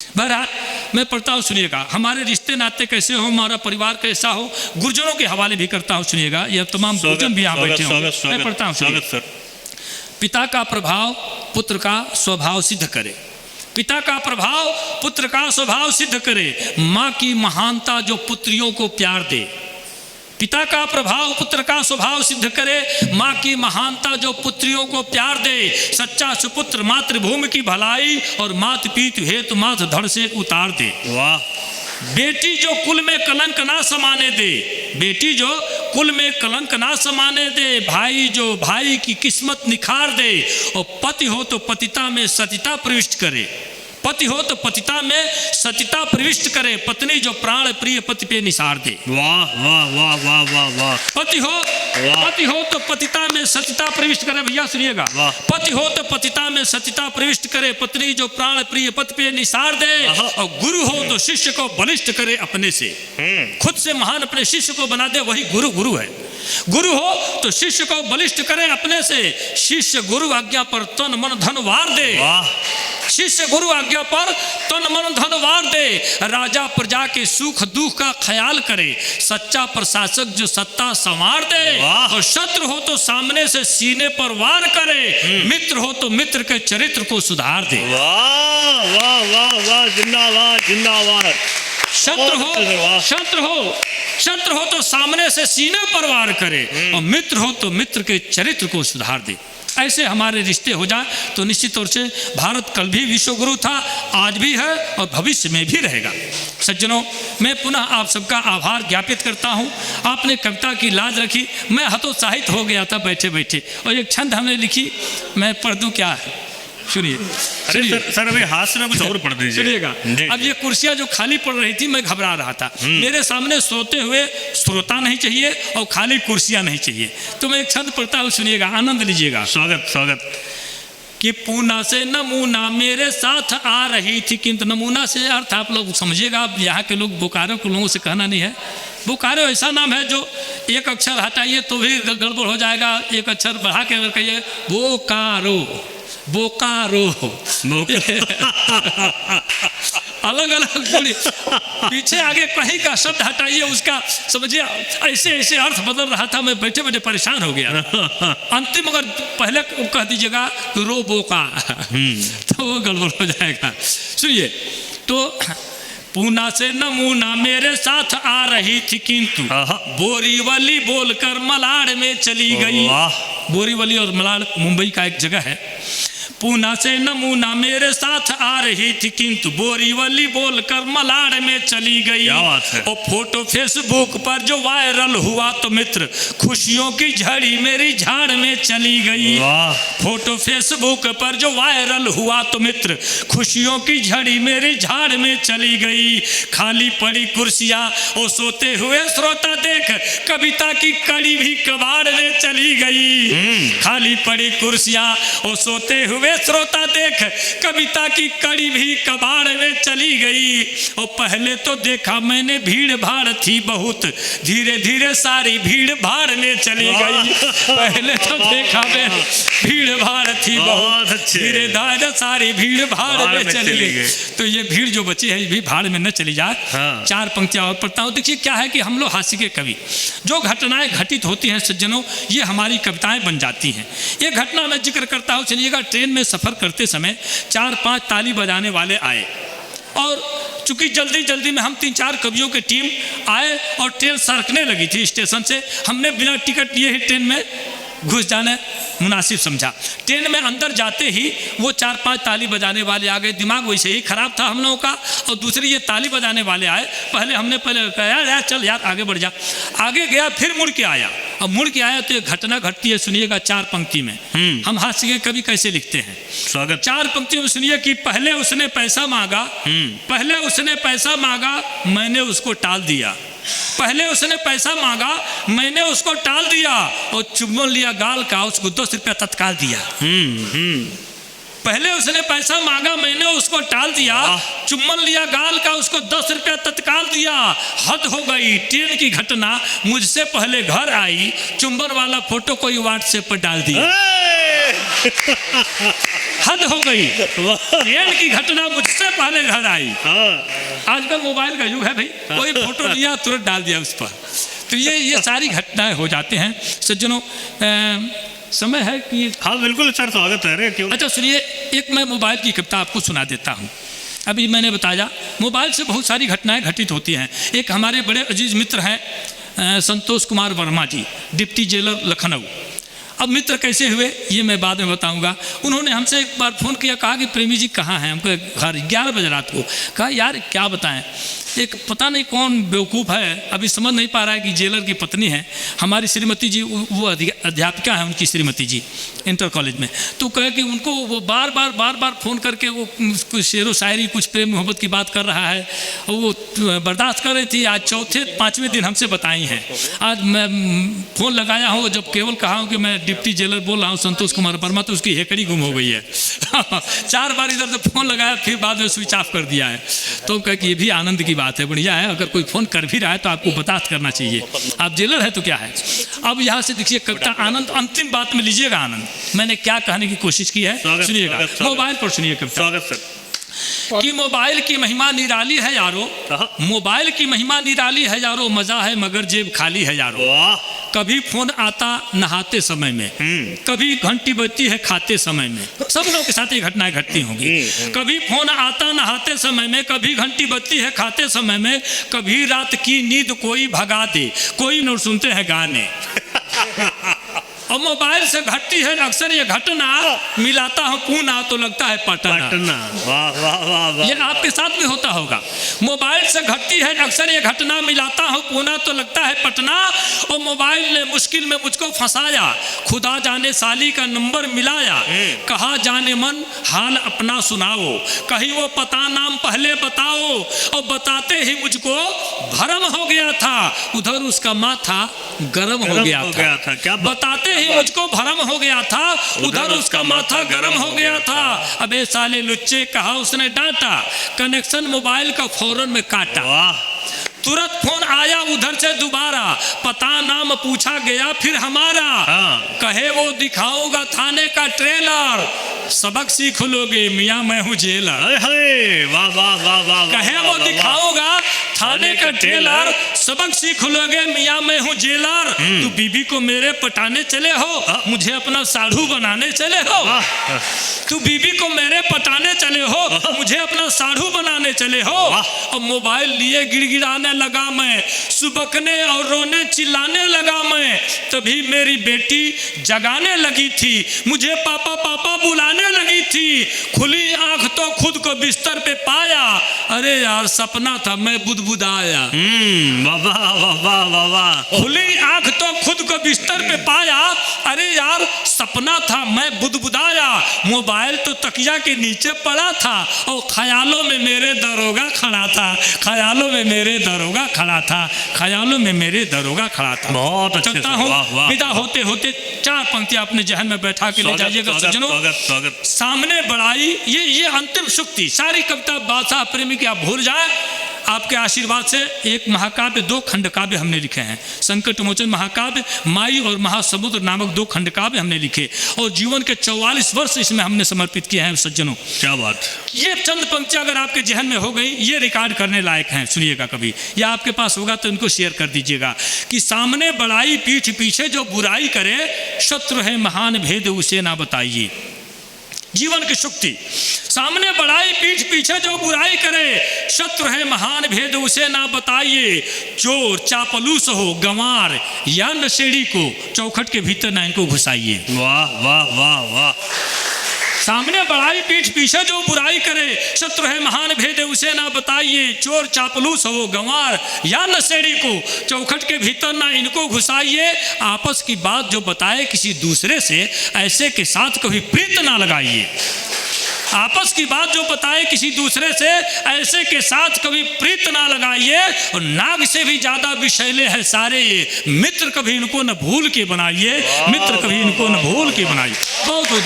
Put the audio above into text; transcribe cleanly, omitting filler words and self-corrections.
बहरहाल मैं पढ़ता हूँ, सुनिएगा। हमारे रिश्ते नाते कैसे हो, हमारा परिवार कैसा हो, गुरुजनों के हवाले भी करता हूँ, सुनिएगा। यह तमाम गुरुजन भी यहाँ बैठे हों, मैं पढ़ता हूँ। पिता का प्रभाव पुत्र का स्वभाव सिद्ध करे। पिता का प्रभाव पुत्र का स्वभाव सिद्ध करे। माँ की महानता जो पुत्रियों को प्यार दे। पिता का प्रभाव पुत्र का स्वभाव सिद्ध करे। माँ की महानता जो पुत्रियों को प्यार दे। सच्चा सुपुत्र मातृभूमि की भलाई और मात पीत हेतु माथ धड़ से उतार दे। वाह। बेटी जो कुल में कलंक ना समाने दे। बेटी जो कुल में कलंक ना समाने दे। भाई जो भाई की किस्मत निखार दे। और पति हो तो पतिता में सतिता प्रविष्ट करे। पति हो तो पतिता में सतिता प्रविष्ट करे। पत्नी जो प्राण प्रिय पति पे निसार दे। वाह वाह वाह वाह वाह वाह। पति हो तो पतिता में सतिता प्रविष्ट करे। भैया सुनिएगा। पति हो तो पतिता में सतिता प्रविष्ट करे। पत्नी जो प्राण प्रिय पति पे निसार दे। और गुरु हो तो शिष्य को बलिष्ठ करे अपने से। खुद से महान अपने शिष्य को बना दे, वही गुरु है। गुरु हो तो शिष्य को बलिष्ठ करे अपने से। शिष्य गुरु आज्ञा पर तन मन धन वार दे। शिष्य गुरु आज्ञा पर तन मन धन वार दे। राजा प्रजा के सुख दुख का ख्याल करे। सच्चा प्रशासक जो सत्ता संवार दे। और शत्रु हो तो सामने से सीने पर वार करे। मित्र हो तो मित्र के चरित्र को सुधार दे। वाह वाह वाह वाह, जिंदाबाद जिंदाबाद। शत्रु हो तो सामने से सीने पर वार करे। और मित्र हो तो मित्र के चरित्र को सुधार दे। ऐसे हमारे रिश्ते हो जाए तो निश्चित तौर से भारत कल भी विश्व गुरु था, आज भी है और भविष्य में भी रहेगा। सज्जनों, मैं पुनः आप सबका आभार ज्ञापित करता हूँ। आपने कविता की लाज रखी, मैं हतोत्साहित हो गया था बैठे बैठे। और एक छंद हमने लिखी, मैं पढ़ दूँ क्या है, सुनिए। सर अभी हाथ से मैं कुछ और पढ़ दीजिए। सुनिएगा। अब ये कुर्सियां जो खाली पड़ रही थी, मैं घबरा रहा था। मेरे सामने सोते हुए श्रोता नहीं चाहिए और खाली कुर्सियां नहीं चाहिए। तो मैं एक छंद पढ़ता हूँ, सुनिएगा, आनंद लीजिएगा। स्वागत। कि पूना से नमूना मेरे साथ आ रही थी, किंतु नमूना से अर्थ आप लोग समझिएगा। आप यहाँ के लोग बोकारो के लोगों से कहना नहीं है। बोकारो ऐसा नाम है जो एक अक्षर हटाइए तो भी गड़बड़ हो जाएगा, एक अक्षर बढ़ा के अगर कहिए बोकारो अलग अलग पीछे आगे कहीं का शब्द हटाइए, उसका समझिए ऐसे ऐसे अर्थ बदल रहा था। मैं बैठे बैठे परेशान हो गया। अंतिम अगर पहले कह दीजिएगा रो बोका तो वो गड़बड़ हो जाएगा। सुनिए, तो पूना से नमूना मेरे साथ आ रही थी, किंतु बोरीवली बोलकर मलाड़ में चली गई। बोरीवली और मलाड़ मुंबई का एक जगह है। पूना से नमूना मेरे साथ आ रही थी, किंतु बोरीवली बोलकर मलाड़ में चली गई। और फोटो फेसबुक पर जो वायरल हुआ तो मित्र खुशियों की झड़ी मेरी झाड़ में चली गई। फोटो फेसबुक पर जो वायरल हुआ तो मित्र खुशियों की झड़ी मेरी झाड़ में चली गई। खाली पड़ी कुर्सियां और सोते हुए श्रोता देख कविता की कड़ी भी कबाड़ में चली गई। खाली पड़ी कुर्सियां और सोते हुए श्रोता देख कविता की कड़ी भी कबाड़ में चली गई। और पहले तो देखा मैंने भीड़ भाड़ थी बहुत, धीरे धीरे सारी भीड़ भाड़ में चली गई। पहले तो देखा मैं भीड़ भाड़ थी बहुत, धीरे धीरे सारी भीड़ भाड़ में चली गई। तो ये भीड़ जो बची है ये भी भाड़ में न चली जाए। चार पंक्तियां और पढ़ता हूँ। देखिए क्या है कि हम लोग हास्य के कवि, जो घटनाएं घटित होती हैं सज्जनों, ये हमारी कविताएं बन जाती हैं। ये घटना मैं जिक्र करता हूँ। चलिएगा, ट्रेन में सफर करते समय 4-5 ताली बजाने वाले आए। और चूंकि जल्दी जल्दी में हम 3-4 कवियों की टीम आए और ट्रेन सरकने लगी थी स्टेशन से। हमने बिना टिकट लिए ही ट्रेन में घुस जाना मुनासिब समझा। ट्रेन में अंदर जाते ही वो 4-5 ताली बजाने वाले आ गए। दिमाग वैसे ही खराब था हम लोगों का। और दूसरी ये ताली बजाने वाले आए। हमने कहा यार चल यार आगे बढ़ जा। आगे गया, फिर मुड़ के आया। अब मुड़ के आया तो ये घटना घटती है, सुनिएगा 4 पंक्ति में। हम हास्य के कवि कैसे लिखते हैं। स्वागत। 4 पंक्तियों में सुनिए कि पहले उसने पैसा मांगा, मैंने उसको टाल दिया। पहले उसने पैसा मांगा, मैंने उसको टाल दिया। और चुम्बन लिया गाल का, उसको 10 रुपया तत्काल दिया। पहले उसने पैसा मांगा, मैंने उसको टाल दिया। चुम्बन लिया गाल का, उसको 10 रुपया तत्काल दिया। हद हो गई, ट्रेन की घटना मुझसे पहले घर आई। चुम्बन वाला फोटो कोई व्हाट्सएप पर डाल दिया। हद हो गई, ट्रेन की घटना मुझसे पहले घर आई। हाँ आजकल मोबाइल का युग है भाई, कोई फोटो लिया तुरंत डाल दिया उस पर। तो ये सारी घटनाएं हो जाते हैं सज्जनों। समय है कि हाँ बिल्कुल सर, स्वागत है। अरे क्यों? अच्छा सुनिए, एक मैं मोबाइल की कविता आपको सुना देता हूँ। अभी मैंने बताया मोबाइल से बहुत सारी घटनाएं घटित होती हैं। एक हमारे बड़े अजीज मित्र हैं संतोष कुमार वर्मा जी, डिप्टी जेलर लखनऊ। अब मित्र कैसे हुए ये मैं बाद में बताऊंगा। उन्होंने हमसे एक बार फ़ोन किया, कहा कि प्रेमी जी कहाँ हैं। हमको घर 11 बजे रात को। कहा यार क्या बताएं, एक पता नहीं कौन बेवकूफ़ है, अभी समझ नहीं पा रहा है कि जेलर की पत्नी है हमारी श्रीमती जी, वो अध्यापिका है उनकी श्रीमती जी इंटर कॉलेज में। तो कहे कि उनको वो बार बार फ़ोन करके वो कुछ शेरो शायरी कुछ प्रेम मोहब्बत की बात कर रहा है, वो बर्दाश्त कर रही थी। आज चौथे 5वें दिन हमसे बताई हैं। आज मैं फ़ोन लगाया हूँ, जब केवल कहा हूँ कि मैं डिप्टी जेलर बोल रहा हूँ संतोष कुमार वर्मा, तो उसकी हेकड़ी गुम हो गई है। 4 बार इधर से फ़ोन लगाया, फिर बाद में स्विच ऑफ कर दिया है। तो कहे कि ये भी आनंद की बात है, बढ़िया है। अगर कोई फ़ोन कर भी रहा है तो आपको बर्दाश्त करना चाहिए, आप जेलर है तो क्या है। अब यहाँ से देखिए कविता आनंद, अंतिम बात में लीजिएगा आनंद। मैंने क्या कहने की कोशिश की है सुनिएगा, मोबाइल पर सुनिए कविता। स्वागत सर। कि मोबाइल की महिमा निराली है यारो, मोबाइल की महिमा निराली है यारो, मजा है मगर जेब खाली है यारो। वाह, कभी फोन आता नहाते समय में, कभी घंटी बजती है खाते समय में। सब लोगों के साथ ये घटनाएं घटती होंगी। कभी फोन आता नहाते समय में, कभी घंटी बजती है खाते समय में, कभी रात की नींद कोई भगा दे, कोई न सुनते हैं गाने। और मोबाइल से घटती है अक्सर ये घटना, मिलाता हूँ पूना तो लगता है पटना। वाह वाह वाह वाह। ये आपके साथ भी होता होगा। मोबाइल से घटती है अक्सर ये घटना, मिलाता हूँ पूना तो लगता है पटना। और मोबाइल ने मुश्किल में मुझको फंसाया, खुदा जाने साली का नंबर मिलाया। कहा जाने मन हाल अपना सुनाओ, कहीं वो पता नाम पहले बताओ। और बताते ही मुझको भरम हो गया था, उधर उसका माथा गरम हो गया था। क्या बताते ही मुझको भरम हो गया था, उधर उसका माथा गरम हो गया था। अबे साले लुच्चे, कहा उसने डांटा, कनेक्शन मोबाइल का फौरन में काटा। तुरंत फोन आया उधर से दोबारा, पता नाम पूछा गया फिर हमारा। कहे वो दिखाऊंगा थाने का ट्रेलर, सबक सीख लोगे मियां मैं हूँ जेलर। वाह वाह वाह वाह। कहे वो दिखाऊंगा थाने का ट्रेलर, सबक सीख लोगे मियां मैं हूँ जेलर। तू बीबी को मेरे पटाने चले हो, मुझे अपना साढ़ू बनाने चले हो। तू बीबी को मेरे पटाने चले हो, मुझे अपना साढ़ू बनाने चले हो। और मोबाइल लिए गिड़गिड़ाने लगा मैं, सुबकने और रोने चिल्लाने लगा मैं। तभी मेरी बेटी जगाने लगी थी, मुझे पापा पापा बुलाने लगी थी। खुली आंख तो खुद को बिस्तर पे पाया, अरे यार सपना था मैं बुदबुदाया। खुली आंख तो खुद को बिस्तर पे पाया, अरे यार सपना था मैं बुदबुदाया। मोबाइल तो तकिया के नीचे पड़ा था, और ख्यालों में मेरे दरोगा खड़ा था, ख्यालों में मेरे दरोगा खड़ा था, ख्यालों में मेरे दरोगा खड़ा था। बहुत अच्छे चलता हूँ, विदा होते होते 4 पंक्तियां अपने जहन में बैठा के ले जाइएगा सज्जनों। स्वागत। सामने बढ़ाई, ये अंतिम शुक्ति। सारी कविता बादशाह प्रेमी की आप भूल जाए, आपके आशीर्वाद से। एक महाकाव्य, 2 खंड काव्य हमने लिखे हैं, संकट मोचन महाकाव्य, माई और महासमुद्र नामक 2 खंड काव्य हमने लिखे, और जीवन के 44 वर्ष इसमें हमने समर्पित किए हैं सज्जनों। क्या बात। ये चंद पंक्तियां अगर आपके जहन में हो गई, ये रिकॉर्ड करने लायक हैं, सुनिएगा कभी, या आपके पास होगा तो इनको शेयर कर दीजिएगा। कि सामने बड़ाई पीठ पीछे जो बुराई करे, शत्रु है महान भेद उसे ना बताइए। जीवन की शुक्ति, सामने बढ़ाई पीठ पीछे जो बुराई करे, शत्रु है महान भेद उसे ना बताइए। चोर चापलूस हो गंवार या नशेड़ी को, चौखट के भीतर ना इनको घुसाइए। वाह वाह वाह वाह। सामने बढ़ाई पीठ पीछे जो बुराई करे, शत्रु है महान भेद उसे ना बताइए। चोर चापलूस हो गंवार या नशेड़ी को, चौखट के भीतर ना इनको घुसाइए। आपस की बात जो बताए किसी दूसरे से, ऐसे के साथ कभी प्रीत ना लगाइए। आपस की बात जो बताए किसी दूसरे से, ऐसे के साथ कभी प्रीत ना लगाइए। और नाग से भी ज्यादा विषैले हैं सारे ये, मित्र कभी इनको न भूल के बनाइए, मित्र कभी इनको न भूल के बनाइए। बहुत बहुत